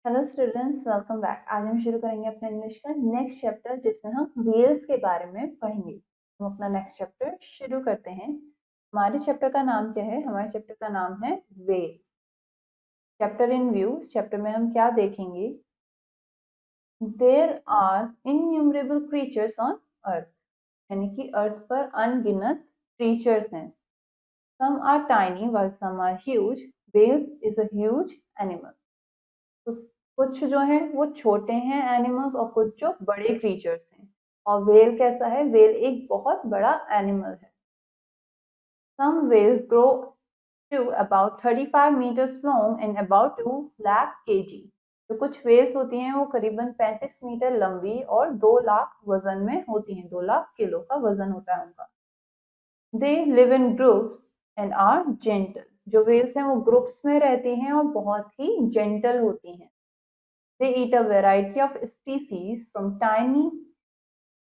Hello students, welcome back. आज हम शुरू करेंगे अपने इंग्लिश का नेक्स्ट चैप्टर, जिसमें हम व्हेल्स के बारे में पढ़ेंगे। हम अपना नेक्स्ट चैप्टर शुरू करते हैं। हमारे चैप्टर का नाम क्या है? हमारे चैप्टर का नाम है whale. Chapter in view. Chapter में हम क्या देखेंगे? There are innumerable creatures on earth, यानी कि अर्थ पर अनगिनत क्रीचर्स हैं। Some are tiny while some are huge. Whales is a huge animal. तो कुछ जो है वो छोटे हैं एनिमल्स, और कुछ जो बड़े क्रीचर्स हैं। और व्हेल कैसा है? व्हेल एक बहुत बड़ा एनिमल है। Some whales grow to about 35 meters long and about 2 lakh kg। जो कुछ व्हेल्स होती हैं वो करीबन 35 मीटर लंबी और 2 लाख वजन में होती हैं। 2 लाख किलो का वजन होता है उनका। They live in groups and are gentle. जो व्हेल्स हैं वो ग्रुप्स में रहती हैं और बहुत ही जेंटल होती हैं। They eat a variety of species from tiny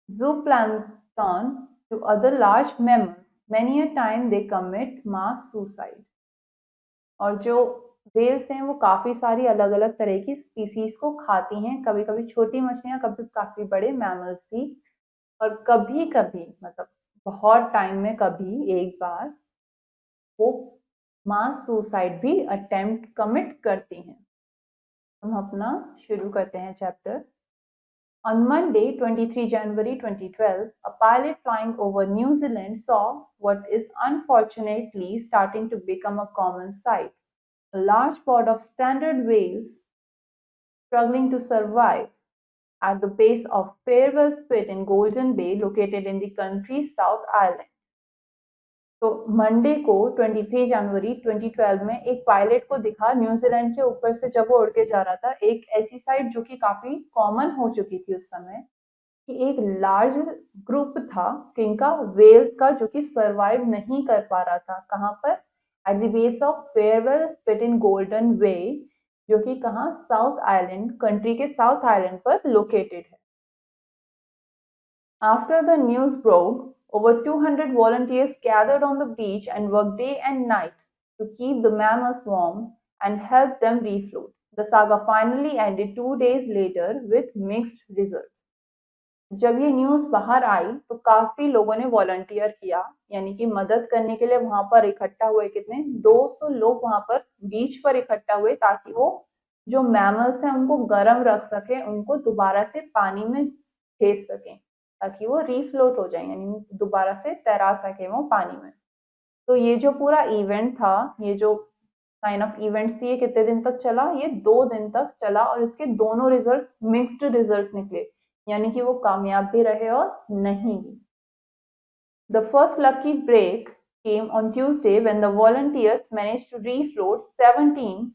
zooplankton to other large mammals. Many a time they commit mass suicide। और जो व्हेल्स हैं वो काफी सारी अलग अलग तरह की स्पीसीज को खाती हैं, कभी कभी छोटी मछलियां, कभी काफी बड़े मैमल्स भी। और कभी कभी मतलब बहुत टाइम में कभी एक बार वो मास सुसाइड भी अटेम्प्ट कमिट करती हैं। हम अपना शुरू करते हैं chapter. On Monday, 23 January 2012, a pilot flying over New Zealand saw what is unfortunately starting to become a common sight: a large pod of standard whales struggling to survive at the base of Farewell Spit in Golden Bay, located in the country's South Island। तो Monday को 23 जनवरी 2012 में एक pilot को दिखा New Zealand के ऊपर से, जब वो उड़ के जा रहा था, एक ऐसी साइट जो कि काफी कॉमन हो चुकी थी उस समय, कि एक लार्ज ग्रुप था जिनका वेल्स का, जो कि सरवाइव नहीं कर पा रहा था। कहाँ पर? At the base of Farewell Spit in Golden Bay, जो कि कहाँ? साउथ आइलैंड, कंट्री के साउथ आइलैंड पर लोकेटेड है। After the news broke, over 200 volunteers gathered on the beach and worked day and night to keep the mammals warm and help them refloat. The saga finally ended 2 days later with mixed results। जब ये news बाहर आई तो काफी लोगों ने volunteer किया, यानी कि मदद करने के लिए वहां पर इकट्ठा हुए। कितने? 200 लोग वहां पर बीच पर इकट्ठा हुए, ताकि वो जो मैमल्स हैं उनको गर्म रख सके, उनको दोबारा से पानी में भेज सकें, ताकि वो रीफ्लोट हो जाए, यानी दोबारा से तैरा सके वो पानी में। तो ये जो पूरा इवेंट था, ये जो काइंड ऑफ इवेंट्स थी, ये कितने दिन तक चला? ये 2 दिन तक चला, और इसके दोनों रिजल्ट्स मिक्स्ड रिजल्ट्स निकले, यानी कि वो कामयाब भी रहे और नहीं भी। The first lucky break came on Tuesday when the volunteers managed to refloat 17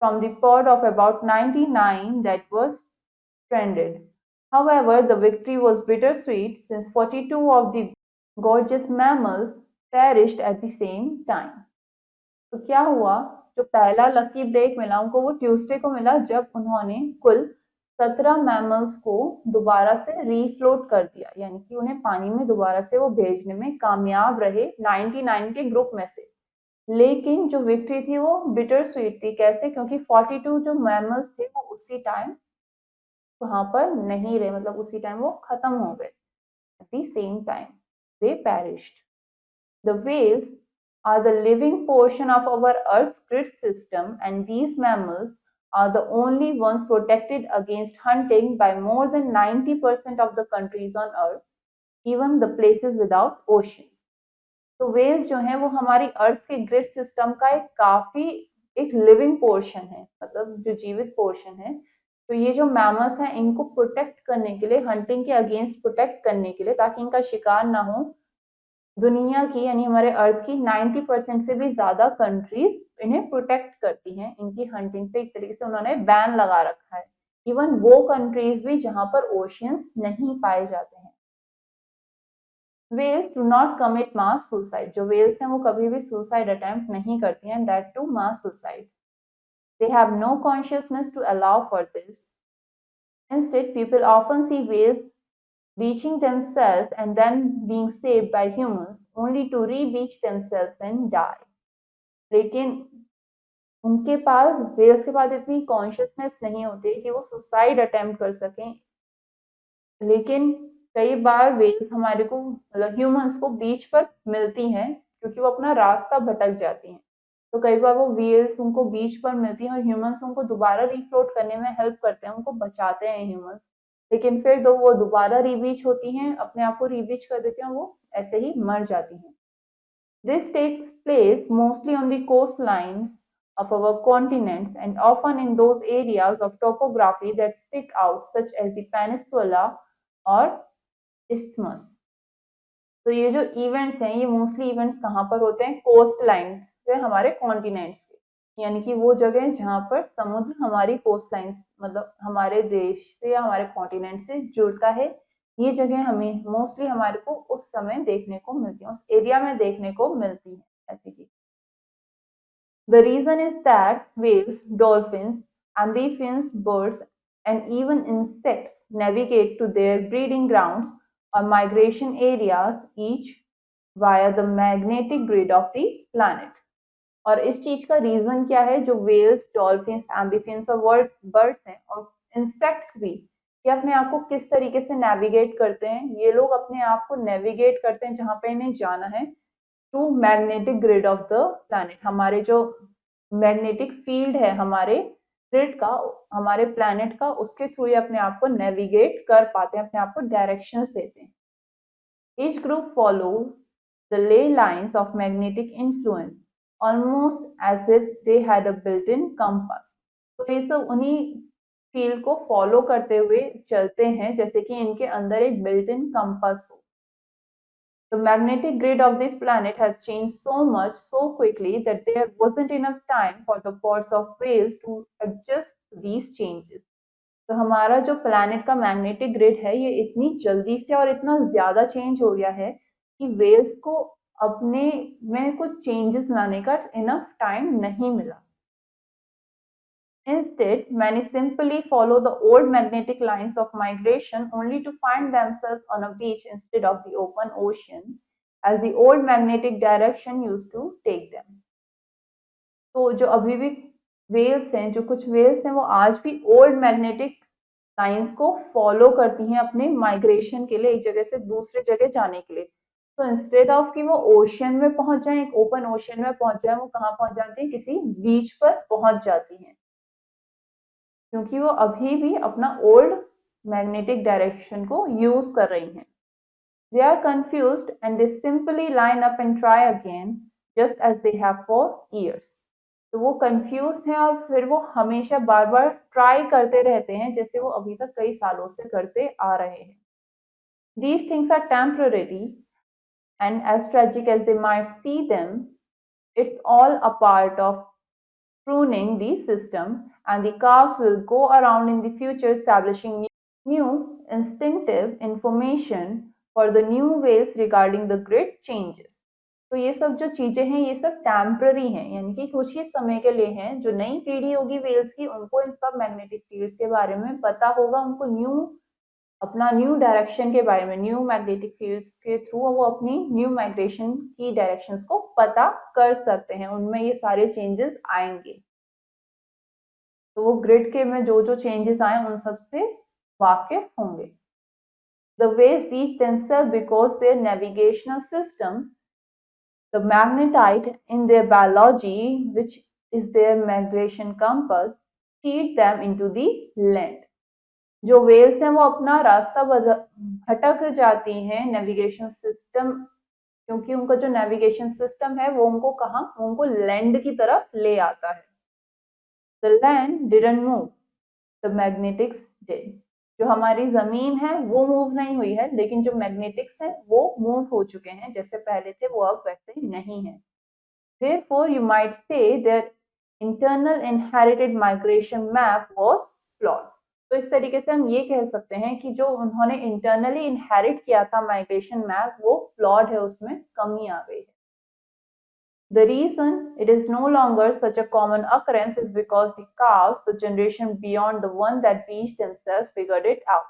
from the pod of about 99 that was stranded. However, the victory was bittersweet since 42 of the gorgeous mammals perished at the same time। तो क्या हुआ? जो पहला lucky break मिला उनको, वो Tuesday को मिला, जब उन्होंने कुल 17 मैमल्स को दोबारा से रीफ्लोट कर दिया, यानी कि उन्हें पानी में दोबारा से वो भेजने में कामयाब रहे 99 के ग्रुप में से। लेकिन जो विक्ट्री थी वो बिटर स्वीट थी। कैसे? क्योंकि 42 जो मैमल्स थे वो उसी टाइम वहां पर नहीं रहे, मतलब उसी टाइम वो खत्म हो गए। At the same time they perished. The whales are the living portion of our Earth's grid system, and these mammals are the only ones protected against hunting by more than 90% of the countries on Earth, even the places without oceans। तो Wales जो हैं वो हमारी अर्थ के grid system का एक living portion है, मतलब जो जीवित पोर्शन है। तो ये जो मैमल्स हैं इनको प्रोटेक्ट करने के लिए, हंटिंग के अगेंस्ट प्रोटेक्ट करने के लिए, ताकि इनका शिकार ना हो, दुनिया की यानी हमारे अर्थ की 90% से भी ज्यादा कंट्रीज इन्हें प्रोटेक्ट करती हैं। इनकी हंटिंग पे एक तरीके से उन्होंने बैन लगा रखा है। इवन वो कंट्रीज भी जहां पर ओशियंस नहीं पाए जाते हैं। Whales do not commit mass suicide. जो वेल्स हैं वो कभी भी सुसाइड अटेम्प्ट नहीं करती हैं, that to mass suicide. They have no consciousness to allow for this. Instead, people often see whales beaching themselves and then being saved by humans, only to re-beach themselves and die। लेकिन उनके पास whales के पास इतनी consciousness नहीं होती कि वो suicide attempt कर सकें, लेकिन कई बार व्हेल्स हमारे को मतलब ह्यूमंस को बीच पर मिलती हैं क्योंकि वो अपना रास्ता भटक जाती हैं। तो कई बार वो व्हेल्स उनको बीच पर मिलती हैं और ह्यूमंस उनको दोबारा रिफ्लोट करने में हेल्प करते हैं, उनको बचाते हैं ह्यूमंस। लेकिन फिर दो वो दोबारा रीबीच होती हैं, अपने आप को रीबीच कर देती हैं, वो ऐसे ही मर जाती हैं। This takes place mostly on the coastlines of our continents and often in those areas of topography that stick out, such as the peninsula or isthmus. तो ये जो इवेंट्स हैं, ये मोस्टली इवेंट्स कहाँ पर होते हैं? कोस्ट लाइन्स पे, हमारे कॉन्टिनेंट्स के, यानी कि वो जगह जहाँ पर समुद्र हमारी कोस्ट लाइन्स मतलब हमारे देश से या हमारे कॉन्टिनेंट से जुड़ता है। ये जगह हमें मोस्टली हमारे को उस समय देखने को मिलती है, उस एरिया में देखने को मिलती है ऐसी चीज। The reason is that whales, dolphins, amphibians, birds, and even insects navigate to their breeding grounds or migration areas each via the magnetic grid of the planet. और इस चीज का रीजन क्या है? जो वेल्स, डॉल्फिन्स, एम्बिफियंस और बर्ड्स हैं और इंसेक्ट्स भी, ये अपने आप को किस तरीके से नेविगेट करते हैं? ये लोग अपने आप को नेविगेट करते हैं जहां पे इन्हें जाना है, to magnetic grid of the planet. हमारे जो मैग्नेटिक फील्ड है हमारे ग्रिड का, हमारे प्लैनेट का, उसके थ्रू ये अपने आप को नेविगेट कर पाते हैं, अपने आप को डायरेक्शंस देते हैं। Each group follows the ley lines of magnetic influence almost as if they had a built-in compass. तो ये सब उन्हीं फील्ड को फॉलो करते हुए चलते हैं जैसे कि इनके अंदर एक बिल्ट इन कंपास हो। The magnetic grid of this planet has changed so much so quickly that there wasn't enough time for the pods of whales to adjust these changes. तो हमारा जो प्लैनेट का मैग्नेटिक ग्रिड है ये इतनी जल्दी से और इतना ज्यादा चेंज हो गया है कि वेल्स को अपने में कुछ चेंजेस लाने का इनफ टाइम नहीं मिला। Instead, many simply follow the old magnetic lines of migration only to find themselves on a beach instead of the open ocean, as the old magnetic direction used to take them. तो जो अभी भी Wales हैं, जो कुछ Wales हैं, वो आज भी ओल्ड मैग्नेटिक लाइंस को फॉलो करती हैं अपने माइग्रेशन के लिए, एक जगह से दूसरे जगह जाने के लिए। तो इंस्टेड ऑफ कि वो ओशन में पहुंच जाए, एक ओपन ओशन में पहुंच जाए, वो कहाँ पहुंच जाती है? किसी बीच पर पहुंच जाती हैं, क्योंकि वो अभी भी अपना ओल्ड मैग्नेटिक डायरेक्शन को यूज कर रही हैं। They are confused and they simply line up and try again just as they have for years. तो वो कंफ्यूज हैं और फिर वो हमेशा बार बार ट्राई करते रहते हैं जैसे वो अभी तक कई सालों से करते आ रहे हैं। These things are temporary and as tragic as they might see them, it's all a part of pruning the system, and the calves will go around in the future establishing new instinctive information for the new ways regarding the grid changes. तो ये सब जो चीजें हैं ये सब temporary हैं, यानी कि कुछ ही समय के लिए हैं। जो नई पीढ़ी होगी वेल्स की, उनको इन सब मैग्नेटिक फील्ड्स के बारे में पता होगा, उनको अपना न्यू डायरेक्शन के बारे में, न्यू मैग्नेटिक फील्ड्स के थ्रू वो अपनी न्यू माइग्रेशन की डायरेक्शंस को पता कर सकते हैं, उनमें ये सारे चेंजेस आएंगे। तो वो ग्रिड के में जो जो चेंजेस आए उन सब से वाकिफ होंगे। The waves reach themselves because their navigational system, the magnetite in their biology, which is their migration compass, feed them into the land. जो वेल्स हैं वो अपना रास्ता भटक जाती हैं नेविगेशन सिस्टम, क्योंकि उनका जो नेविगेशन सिस्टम है वो उनको कहाँ, उनको लैंड की तरफ ले आता है। The land didn't move, the magnetics did. जो हमारी जमीन है वो मूव नहीं हुई है, लेकिन जो मैग्नेटिक्स है वो मूव हो चुके हैं, जैसे पहले थे वो अब वैसे नहीं है। Therefore, you might say their internal inherited migration map was flawed. तो इस तरीके से हम ये कह सकते हैं कि जो उन्होंने इंटरनली इनहेरिट किया था माइग्रेशन मैप, वो फ्लॉड है, उसमें कमी आ गई है। The reason it is no longer such a common occurrence is because the calves, the generation beyond the one that beached themselves, figured it out.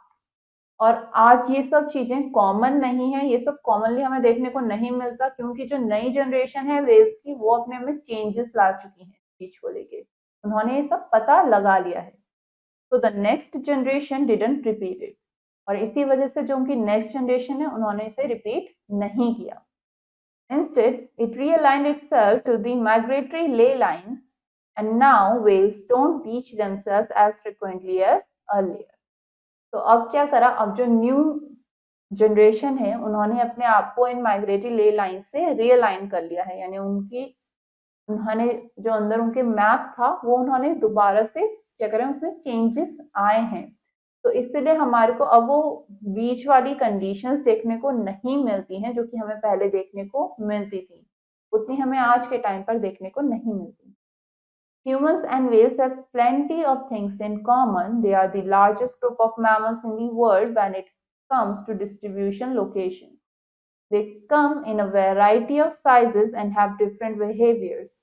और आज ये सब चीजें कॉमन नहीं है, ये सब कॉमनली हमें देखने को नहीं मिलता, क्योंकि जो नई जनरेशन है वेल्स की वो अपने में चेंजेस ला चुकी है। बीच को लेके, उन्होंने ये सब पता लगा लिया है। तो the next generation didn't repeat it, और इसी वजह से जो उनकी नेक्स्ट जनरेशन है उन्होंने इसे रिपीट नहीं किया। Instead, it realigned itself to the migratory ley lines, and now whales don't beach themselves as frequently as earlier. तो अब क्या करा, अब जो न्यू जनरेशन है उन्होंने अपने आप को इन माइग्रेटरी ले लाइन से रीअलाइन कर लिया है, यानी उन्होंने जो अंदर उनके मैप था वो उन्होंने दोबारा से क्या करें, उसमें चेंजेस आए हैं। तो इसलिए हमारे को अब वो बीच वाली कंडीशंस देखने को नहीं मिलती हैं जो कि हमें पहले देखने को मिलती थी, उतनी हमें आज के टाइम पर देखने को नहीं मिलती। Humans and whales have plenty of things in common. They are the largest group of mammals in the world when it comes to distribution locations. They come in a variety of sizes and have different behaviors.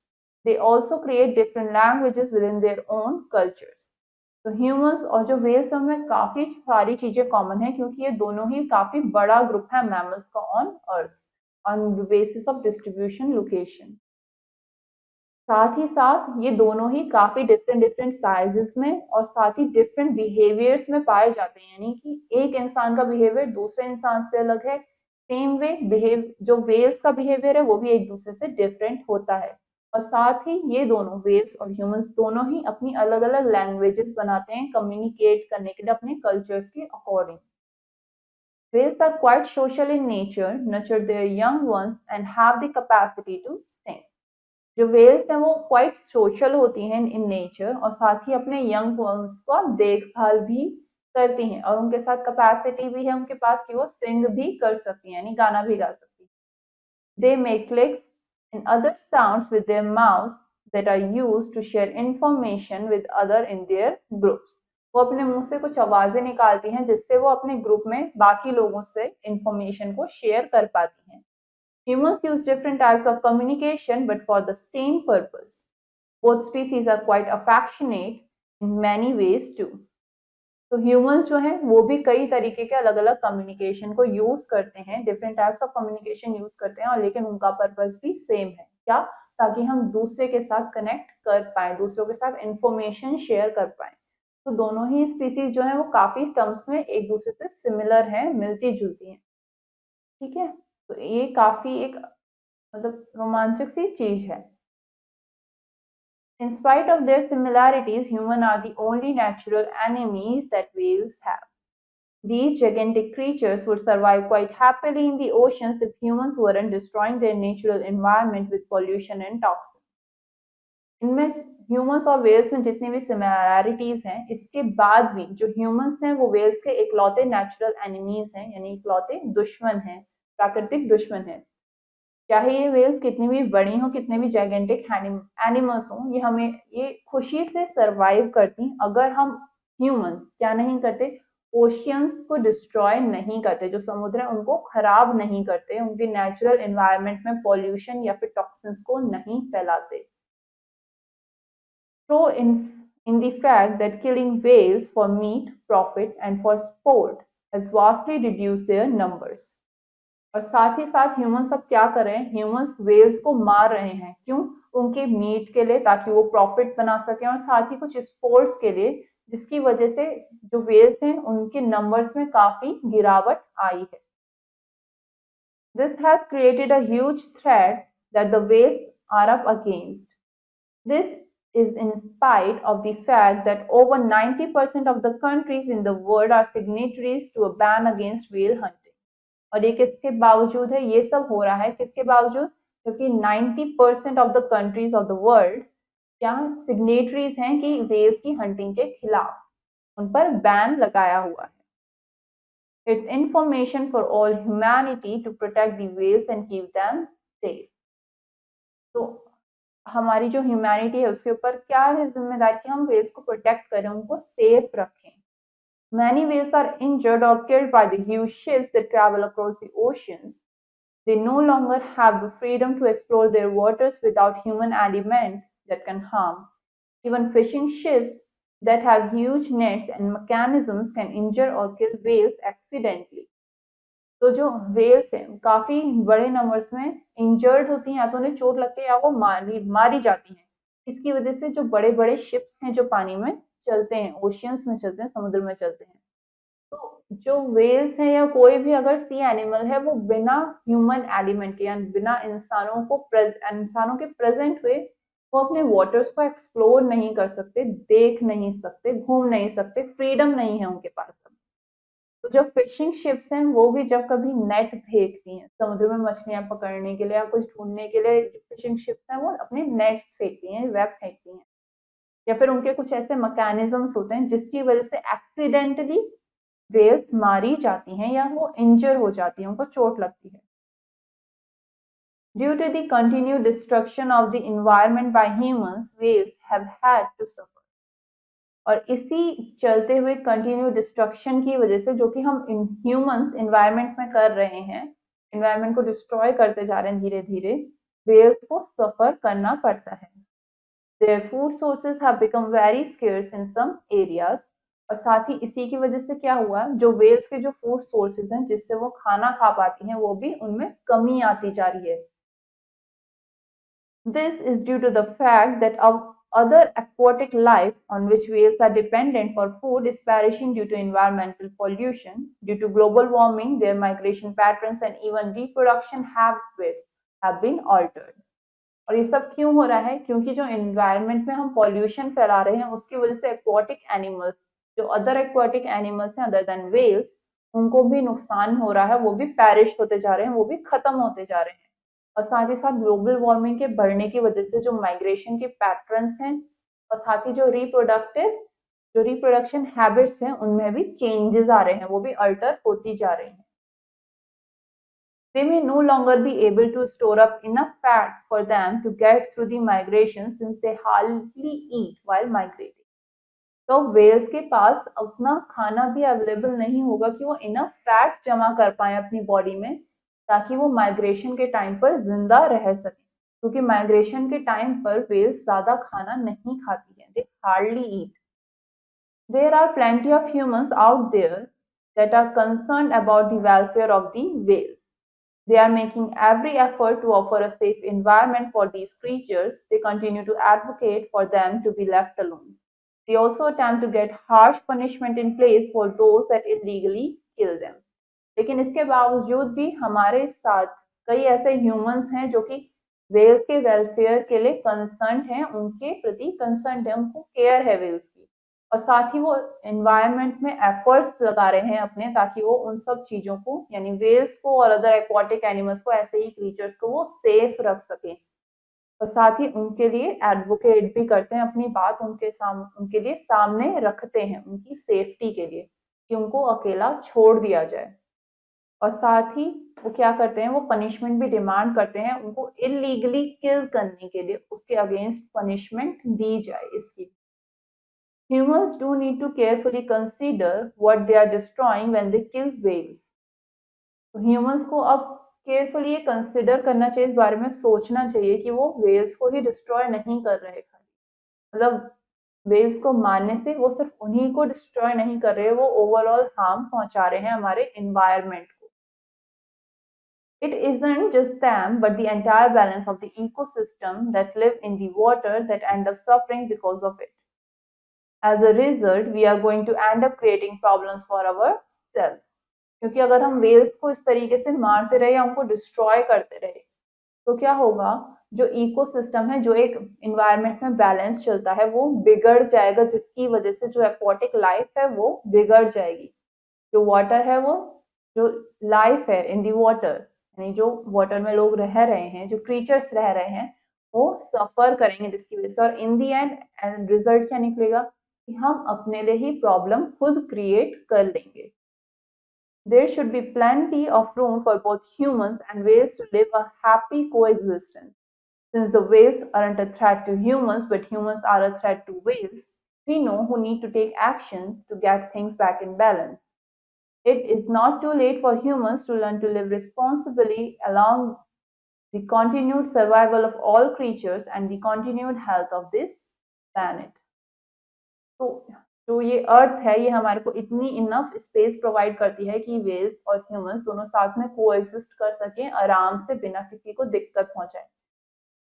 They also create different languages within their own cultures. तो humans और जो whales हैं उनमें काफी सारी चीजें common है, क्योंकि ये दोनों ही काफी बड़ा ग्रुप है मैमल्स का on earth, on the basis of distribution location. साथ ही साथ ये दोनों ही काफी डिफरेंट साइजेस में और साथ ही डिफरेंट बिहेवियर्स में पाए जाते हैं, यानी कि एक इंसान का बिहेवियर दूसरे इंसान से अलग है। सेम वे जो वेल्स का बिहेवियर है वो भी एक दूसरे से डिफरेंट होता है। और साथ ही ये दोनों वेल्स और ह्यूमंस दोनों ही अपनी अलग अलग लैंग्वेजेस बनाते हैं कम्युनिकेट करने के लिए अपने कल्चर्स के according. Whales are quite social in nature, nurture their young ones and have the capacity to sing. जो वेल्स हैं वो क्वाइट सोशल होती हैं इन नेचर, और साथ ही अपने यंग वंस का देखभाल भी करती हैं, और उनके साथ कैपेसिटी भी है उनके पास कि वो सिंग भी कर सकती हैं, यानी गाना भी गा सकती हैं। They make clicks and other sounds with their mouths that are used to share information with other in their groups. वो अपने मुंह से कुछ आवाजें निकालती हैं जिससे वो अपने ग्रुप में बाकी लोगों से इंफॉर्मेशन को शेयर कर पाती हैं। Humans use different types of communication but for the same purpose. Both species are quite affectionate in many ways too. तो ह्यूमंस जो हैं वो भी कई तरीके के अलग अलग कम्युनिकेशन को यूज करते हैं, different types of communication use करते हैं, और लेकिन उनका पर्पस भी सेम है, क्या, ताकि हम दूसरे के साथ कनेक्ट कर पाए, दूसरों के साथ इंफॉर्मेशन शेयर कर पाए। तो दोनों ही स्पीसीज जो है वो काफी टर्म्स में एक दूसरे से सिमिलर है, मिलती जुलती हैं। ठीक है, तो ये काफी एक मतलब रोमांचक सी चीज है। In spite of their similarities, humans are the only natural enemies that whales have. These gigantic creatures would survive quite happily in the oceans if humans weren't destroying their natural environment with pollution and toxins. इनमें humans और Wales में जितनी भी similarities हैं, इसके बाद भी जो ह्यूमंस हैं वो वेल्स के इकलौते नेचुरल एनिमीज हैं, यानी इकलौते दुश्मन हैं, प्राकृतिक दुश्मन हैं। चाहे ये वेल्स कितनी भी बड़ी हो, कितने भी जाइगेंटिक एनिमल्स हों, ये हमें ये खुशी से सरवाइव करती अगर हम ह्यूमंस क्या नहीं करते, ओशियंस को डिस्ट्रॉय नहीं करते, जो समुद्र है उनको खराब नहीं करते, उनके नेचुरल एनवायरनमेंट में पॉल्यूशन या फिर टॉक्सिन्स को नहीं फैलाते। So in the fact that killing whales for meat, profit and for sport has vastly reduced their numbers. और साथ ही साथ ह्यूमंस अब क्या कर रहे हैं, ह्यूमंस वेल्स को मार रहे हैं, क्यों, उनके मीट के लिए, ताकि वो प्रॉफिट बना सकें, और साथ ही कुछ स्पोर्ट्स के लिए, जिसकी वजह से जो वेल्स हैं उनके नंबर्स में काफी गिरावट आई है। This has created a huge threat that the whales are up against. This is in spite of the fact that over 90% of the countries in the world are signatories to a ban against whale hunting. और ये किसके बावजूद है, ये सब हो रहा है किसके बावजूद, क्योंकि 90% of the countries of the world क्या सिग्नेटरीज हैं कि वेल्स की हंटिंग के खिलाफ, उन पर बैन लगाया हुआ है। It's information for all humanity to protect the whales and keep them safe. तो हमारी जो ह्यूमैनिटी है उसके ऊपर क्या है जिम्मेदारी कि हम वेल्स को प्रोटेक्ट करें, उनको सेफ रखें। Many whales are injured or killed by the huge ships that travel across the oceans. They no longer have the freedom to explore their waters without human element that can harm. Even fishing ships that have huge nets and mechanisms can injure or kill whales accidentally. तो जो whales हैं काफी बड़े numbers में injured होती हैं, या तो उन्हें चोट लगती है या वो मारी जाती हैं इसकी वजह से जो बड़े-बड़े शिप्स हैं जो पानी में चलते हैं, ओशियंस में चलते हैं, समुद्र में चलते हैं। तो जो व्हेल्स हैं या कोई भी अगर सी एनिमल है वो बिना ह्यूमन एलिमेंट के यानी बिना इंसानों के प्रेजेंट हुए वो अपने वाटर्स को एक्सप्लोर नहीं कर सकते, देख नहीं सकते, घूम नहीं सकते, फ्रीडम नहीं है उनके पास। तो जो फिशिंग शिप्स हैं वो भी जब कभी नेट फेंकती हैं समुद्र में मछलियां पकड़ने के लिए या कुछ ढूंढने के लिए, फिशिंग शिप्स हैं वो अपने नेट्स फेंकती हैं, वेब फेंकती हैं, या फिर उनके कुछ ऐसे मैकेनिज्म्स होते हैं जिसकी वजह से एक्सीडेंटली वेल्स मारी जाती हैं या वो इंजर हो जाती हैं, उनको चोट लगती है। Due to the continued destruction of the environment by humans, whales have had to suffer. और इसी चलते हुए कंटिन्यू डिस्ट्रक्शन की वजह से जो कि हम ह्यूमंस इन्वायरमेंट में कर रहे हैं, इन्वायरमेंट को डिस्ट्रॉय करते जा रहे हैं धीरे धीरे, वेल्स को सफर करना पड़ता है। Their food sources have become very scarce in some areas. और साथ ही इसी की वजह से क्या हुआ, जो वेल्स के जो फूड सोर्सेज हैं जिससे वो खाना खा पाती हैं वो भी उनमें कमी आती जा रही है। This is due to the fact that other aquatic life on which whales are dependent for food is perishing due to environmental pollution. Due to global warming, their migration patterns and even reproduction habits have been altered. और ये सब क्यों हो रहा है, क्योंकि जो environment में हम पॉल्यूशन फैला रहे हैं उसकी वजह से एक्वाटिक एनिमल्स, जो अदर एक्वाटिक एनिमल्स हैं अदर देन वेल्स, उनको भी नुकसान हो रहा है, वो भी पैरिश होते जा रहे हैं, वो भी खत्म होते जा रहे हैं। और साथ ही साथ ग्लोबल वार्मिंग के बढ़ने की वजह से जो माइग्रेशन के पैटर्न्स हैं और साथ ही जो रिप्रोडक्शन हैबिट्स हैं उनमें भी चेंजेस आ रहे हैं, वो भी अल्टर होती जा रही हैं। They may no longer be able to store up enough fat for them to get through the migration since they hardly eat while migrating. तो वेल्स के पास उतना खाना भी अवेलेबल नहीं होगा कि वो इनफ फैट जमा कर पाए अपनी बॉडी में ताकि वो माइग्रेशन के टाइम पर जिंदा रह सके, क्योंकि माइग्रेशन के टाइम पर वेल्स ज्यादा खाना नहीं खाती है, they hardly eat. There are plenty of humans out there that are concerned about the welfare of the whales. They are making every effort to offer a safe environment for these creatures. They continue to advocate for them to be left alone. They also attempt to get harsh punishment in place for those that illegally kill them. लेकिन इसके बावजूद भी हमारे साथ कई ऐसे humans हैं जो कि वेल्स के वेलफेयर के लिए कंसर्न हैं, उनके प्रति कंसर्न है, उनको केयर है वेल्स की, और साथ ही वो एनवायरनमेंट में एफर्ट्स लगा रहे हैं अपने ताकि वो उन सब चीजों को यानी वेल्स को और अदर एक्वाटिक एनिमल्स को, ऐसे ही क्रीचर्स को वो सेफ रख सकें। और साथ ही उनके लिए एडवोकेट भी करते हैं, अपनी बात उनके लिए सामने रखते हैं उनकी सेफ्टी के लिए कि उनको अकेला छोड़ दिया जाए। और साथ ही वो क्या करते हैं, वो पनिशमेंट भी डिमांड करते हैं, उनको इलीगली किल करने के लिए उसके अगेंस्ट पनिशमेंट दी जाए इसकी। Humans do need to carefully consider what they are destroying when they kill whales. तो ह्यूमंस को अब केयरफुली ये कंसिडर करना चाहिए, इस बारे में सोचना चाहिए कि वो वेल्स को ही डिस्ट्रॉय नहीं कर रहे, खाली मतलब वेल्स को मारने से वो सिर्फ उन्हीं को डिस्ट्रॉय नहीं कर रहे, वो ओवरऑल हार्म पहुंचा रहे हैं हमारे एनवायरनमेंट को। It isn't just them, but the entire balance of the ecosystem that live in the water that end up suffering because of it. As a result, we are going to end up creating problems for ourselves. क्योंकि अगर हम Wales को इस तरीके से मारते रहे या उनको डिस्ट्रॉय करते रहे तो क्या होगा, जो इकोसिस्टम है, जो एक इन्वायरमेंट में बैलेंस चलता है वो बिगड़ जाएगा, जिसकी वजह से जो एक्वाटिक लाइफ है वो बिगड़ जाएगी। जो वाटर है वो, जो लाइफ है इन दी वाटर यानी जो वाटर में लोग रह रहे हैं, जो क्रीचर्स रह रहे हैं, वो सफर करेंगे जिसकी वजह से, और इन दी एंड रिजल्ट क्या निकलेगा कि हम अपने लिए ही प्रॉब्लम खुद क्रिएट कर लेंगे। There should be plenty of room for both humans and whales to live a happy coexistence. Since the whales aren't a threat to humans, but humans are a threat to whales, we know who need to take actions to get things back in balance. It is not too late for humans to learn to live responsibly along the continued survival of all creatures and the continued health of this planet. तो जो ये अर्थ है ये हमारे को इतनी enough space provide करती है कि वेल्स और ह्यूमंस दोनों साथ में कोएग्जिस्ट कर सकें आराम से बिना किसी को दिक्कत पहुंचाए।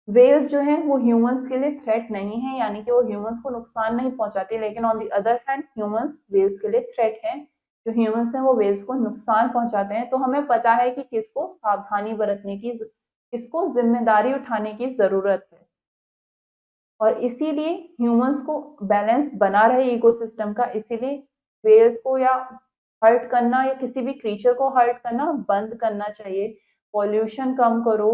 वेल्स जो है वो ह्यूमंस के लिए थ्रेट नहीं है, यानी कि वो ह्यूमंस को नुकसान नहीं पहुंचाती, लेकिन on the other hand humans whales के लिए थ्रेट है। जो ह्यूमंस हैं वो वेल्स को नुकसान पहुंचाते हैं। तो हमें पता है कि किसको सावधानी बरतने की, किसको जिम्मेदारी उठाने की जरूरत है, और इसीलिए ह्यूमंस को बैलेंस बना रहे इकोसिस्टम का, इसीलिए वेल्स को या हर्ट करना या किसी भी क्रीचर को हर्ट करना बंद करना चाहिए। पॉल्यूशन कम करो,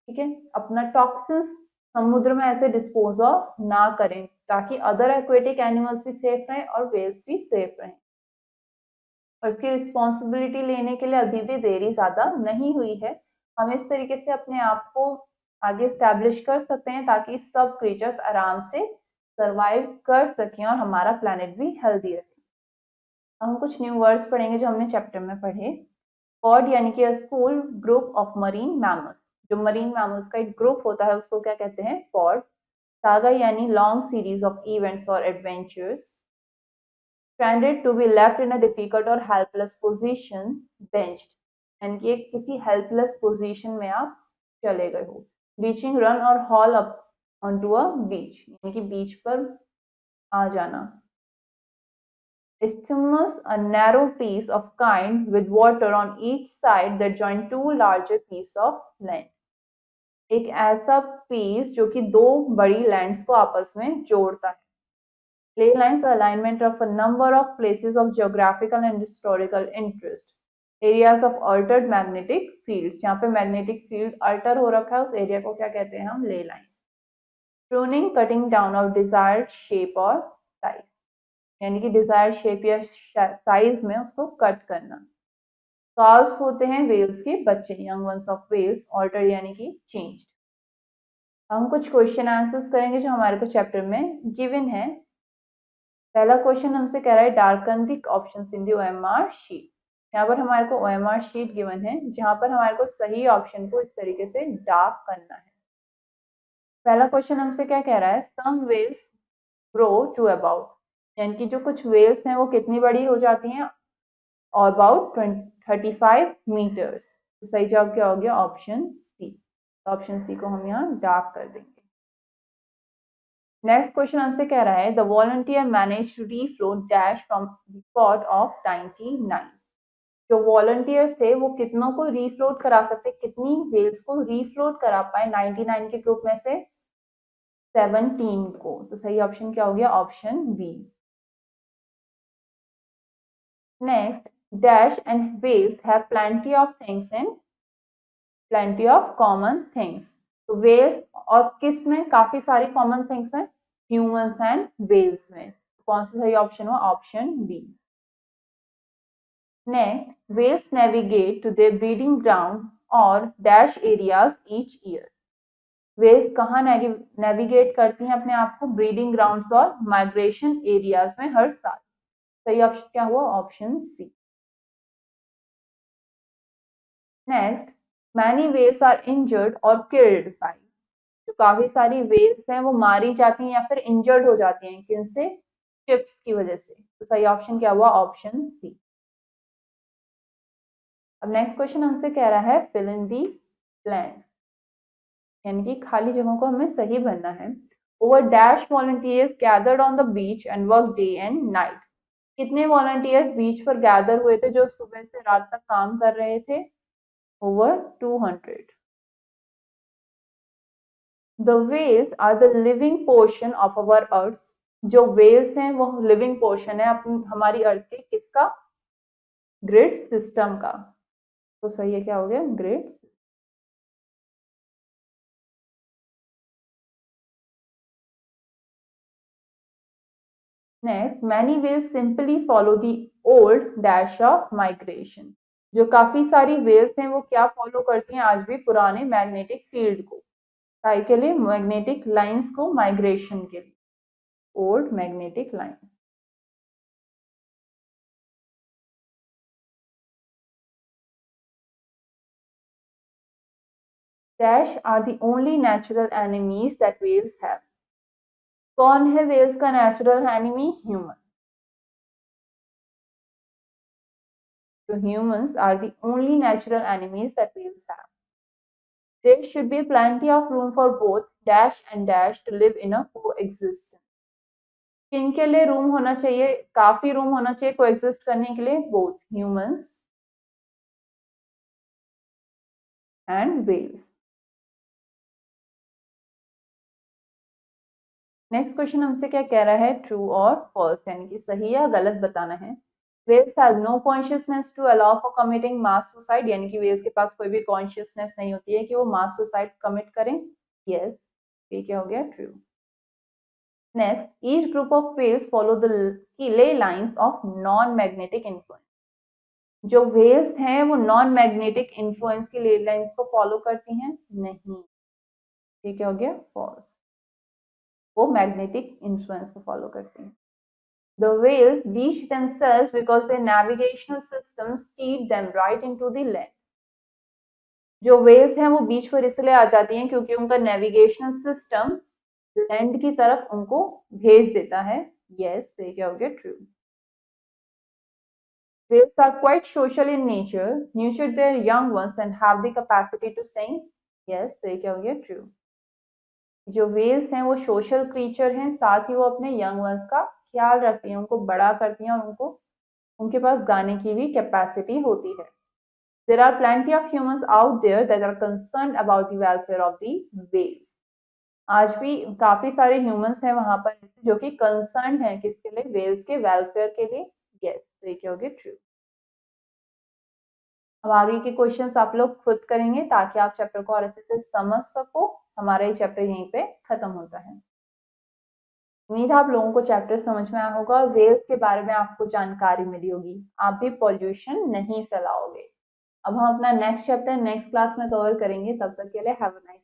ठीक है, अपना टॉक्सिन्स समुद्र में ऐसे डिस्पोज ऑफ ना करें, ताकि अदर एक्वेटिक एनिमल्स भी सेफ रहें और वेल्स भी सेफ रहें। और इसकी रिस्पॉन्सिबिलिटी लेने के लिए अभी भी देरी ज़्यादा नहीं हुई है। हम इस तरीके से अपने आप को आगे स्टैब्लिश कर सकते हैं ताकि सब क्रीचर्स आराम से सर्वाइव कर सकें और हमारा प्लानट भी हेल्दी रहे। हम कुछ न्यू वर्ड्स पढ़ेंगे जो हमने चैप्टर में पढ़े। पॉड यानी कि school group of marine mammals, जो मरीन मैमल्स का एक ग्रुप होता है उसको क्या कहते हैं? पॉड। सागा यानी लॉन्ग सीरीज ऑफ इवेंट्स और adventures. stranded to be left in a difficult or helpless position, benched यानी कि एक किसी हेल्पलेस पोजीशन में आप चले गए हो। बीचिंग रन और हॉल अप ऑनटू अ बीच यानी कि बीच पर आ जाना। Isthmus, a narrow piece of kind with water on each side that join two larger pieces of land, एक ऐसा पीस जो कि दो बड़ी लैंड्स को आपस में जोड़ता है। Ley lines are alignment of a number of places of geographical and historical interest. Areas of altered magnetic fields. यहाँ पे magnetic field alter हो रखा है, उस एरिया को क्या कहते हैं हम? ley lines. Pruning, cutting down of desired shape or size. यानी कि desired shape या size में उसको cut करना। Calves होते हैं whales के बच्चे, young ones of whales. Altered यानी कि changed. हम कुछ क्वेश्चन आंसर्स करेंगे जो हमारे को चैप्टर में गिवन है। पहला क्वेश्चन हमसे कह रहा है darken the options in the OMR sheet. यहाँ पर हमारे को ओएमआर शीट गिवन है जहां पर हमारे को सही ऑप्शन को इस तरीके से डार्क करना है। पहला क्वेश्चन हमसे क्या कह रहा है? सम वेल्स ग्रो टू अबाउट, यानी कि जो कुछ वेल्स हैं वो कितनी बड़ी हो जाती हैं? About 35 metres. तो सही जवाब क्या हो गया? Option C. ऑप्शन सी को हम यहाँ डार्क कर देंगे। नेक्स्ट क्वेश्चन हमसे कह रहा है the volunteer manage to refloat dash from the pod of 99। जो वॉलंटियर्स थे वो कितनों को रीफ्लोट करा सकते, कितनी वेल्स को रीफ्लोट करा पाए 99 के ग्रुप में से? 17 को। तो सही ऑप्शन क्या हो गया? Option B. Next, dash and whales have plenty of things in plenty of common things. तो वेल्स और किस में काफी सारी कॉमन थिंग्स हैं? ह्यूमंस एंड वेल्स में। कौन सा सही ऑप्शन हुआ? Option B. Next, whales navigate to their breeding ground or dash areas each year. whales कहाँ नेविगेट करती हैं अपने आप को? ब्रीडिंग ग्राउंड्स और माइग्रेशन एरियाज में हर साल। सही ऑप्शन क्या हुआ? Option C. Next, many whales are injured और किल्ड बाय, जो काफी सारी whales हैं वो मारी जाती हैं या फिर इंजर्ड हो जाती हैं, किनसे? शिप्स की वजह से। तो सही ऑप्शन क्या हुआ? Option C. अब नेक्स्ट क्वेश्चन हमसे कह रहा है फिल इन दी ब्लैंक्स, यानी कि खाली जगहों को हमें सही भरना है। Over dash volunteers gathered on the beach and work day and night. कितने वॉलंटियर्स बीच पर गैदर हुए थे जो सुबह से रात तक काम कर रहे थे? Over 200। The whales are the living portion of our earth. जो वेल्स हैं वो लिविंग पोर्शन है अपनी हमारी अर्थ के किसका? ग्रिड सिस्टम का। तो सही है क्या हो गया? Grid. Next, many whales simply follow the old dash of migration. जो काफी सारी वेल्स हैं वो क्या फॉलो करती हैं आज भी? पुराने मैग्नेटिक फील्ड को। काय के लिए? मैग्नेटिक लाइंस को माइग्रेशन के लिए। Old magnetic lines. Dash are the only natural enemies that whales have. कौन है वेल्स का natural enemy? Human. So humans are the only natural enemies that whales have. There should be plenty of room for both dash and dash to live in a coexistence. किनके लिए room होना चाहिए, काफी room होना चाहिए coexist करने के लिए? Both humans and whales. Next question हमसे क्या कह रहा है? ट्रू और फॉल्स, यानी कि सही या गलत बताना है. Whales have no consciousness to allow for committing mass suicide, यानी कि whales के पास कोई भी कॉन्शियसनेस नहीं होती है कि वो मास सुसाइड कमिट करें. यस, ये क्या हो गया? True. Next, each group of whales follow the ley lines of non-magnetic influence. जो whales हैं वो नॉन मैग्नेटिक इन्फ्लुएंस की ले लाइंस को फॉलो करती हैं? नहीं. ये क्या हो गया? फॉल्स. वो मैग्नेटिक इन्फ्लुएंस को फॉलो करती हैं. The whales beach themselves because their navigational system steered them right into the land. जो whales हैं वो बीच पर इसलिए आ जाती हैं क्योंकि उनका नेविगेशनल सिस्टम लैंड की तरफ उनको भेज देता है. यस, तो ये क्या हो गया? True. Whales are quite social in nature, nurture their young ones and have the capacity to sing. Yes, तो ये क्या हो गया? ट्रू. जो whales हैं वो सोशल क्रीचर हैं, साथ ही वो अपने यंग वंस का ख्याल रखती हैं, उनको बड़ा करती हैं और उनके पास गाने की भी कैपेसिटी होती है. There are plenty of humans out there that are concerned about the welfare of the whales. आज भी काफी सारे ह्यूमंस हैं वहां पर जो कि कंसर्न है किसके लिए? वेल्स के वेलफेयर के लिए. यस, तो ये क्या हो गया? ट्रू. अब आगे के क्वेश्चंस आप लोग खुद करेंगे ताकि आप चैप्टर को और अच्छे से समझ सको. हमारा ये चैप्टर यहीं पे खत्म होता है. उम्मीद है आप लोगों को चैप्टर समझ में आया होगा और वेल्स के बारे में आपको जानकारी मिली होगी. आप भी पॉल्यूशन नहीं फैलाओगे. अब हम अपना नेक्स्ट चैप्टर नेक्स्ट क्लास में कवर करेंगे. तब तक के लिए हैव अ नाइस